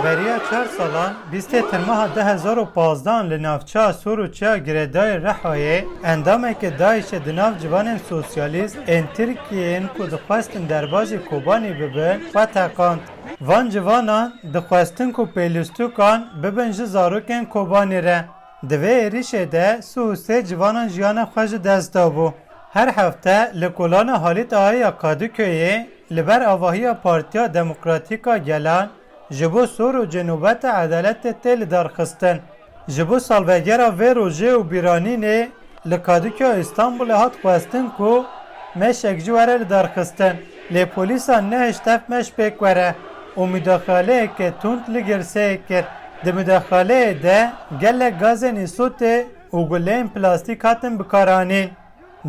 Beriya 4 salan 20 Temmuz 2015 li navçeya Suruçya Girêdayê Rihayê endameke Daişê di nav civanên sosyalîst ên Tirkiyeyên ku dixwestin derbasî Kobanî bibin xwe teqand. Van civanan dixwestin ku pêlîstûkan bibin ji zarokên Kobanî re. Di vê êrişê de su û sê civanan jiyana xwe ji dest dabû. Her hefte li kolana Halit Ağaya Kadıköy'ê li ber avahiya Partiya Demokratîka Gelan ji bo sor û cenûbeta edaletê tê li darxistin. Ji bo salvegera vê rojê û bîranînê li Kadıköy İstanbulê hat xwestin ku meşek ji were li darxistin. Lê polîsan nehêşt ev meş pêk were û müdaxaleyeke tund li girseyê kir. Di müdaxaleyê de gelek gazên îsotê û guleyên plastîk hatin bikaranîn.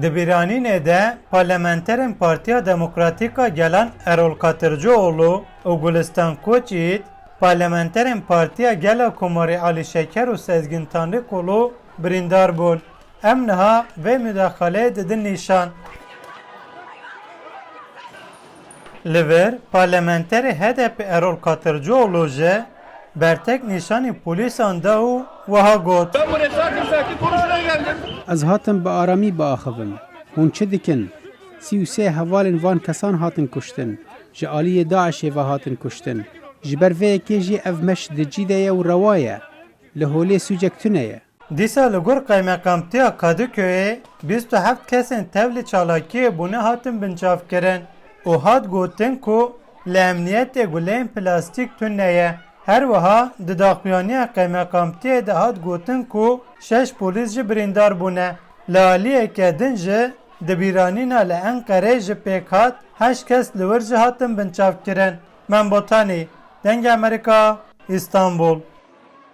Di bîranînê de parlamenterên Partiya Demokratîka Gelan Erol Katırcıoğlu û Gulistan Koçyiğit, parlamenterên Partiya Gela Komarî Ali Şeker û Sezgin Tanrıkulu birîndar bûn. Em niha vê müdaxaleyê didin nîşan. Li vir parlamenterê HDP Erol Katırcıoğlu jî bertek nîşanî polîsan da û wiha got. Ben buraya sakin konuşmaya geldim. Ez hatim bi aramî biaxivin. Hûn çi dikin? 33 hevalên van kesan hatin kuştin. Ji aliyê Daişê ve hatin kuştin. Ji ber vê yekê jî ev meş di cîde ye û rewa ye. Li holê sûcek tune ye. Dîsa li gor Kaymakamtiya Kadıköy'ê 27 kesên tevlî çalakiyê bûne hatin binçavkirin û hat gotin ku li emniyetê guleyên plastîk tune ye. Her wiha di daxuyaniya Kaymakamtiyê de hat gotin ku 6 polîs jî birîndar bûne. Li aliyeke din jî di bîranîna li Enqereyê jî pêk hat 8 kes li wir jî hatin binçavkirin. Min Botanî, Dengê Amerîka, İstanbul.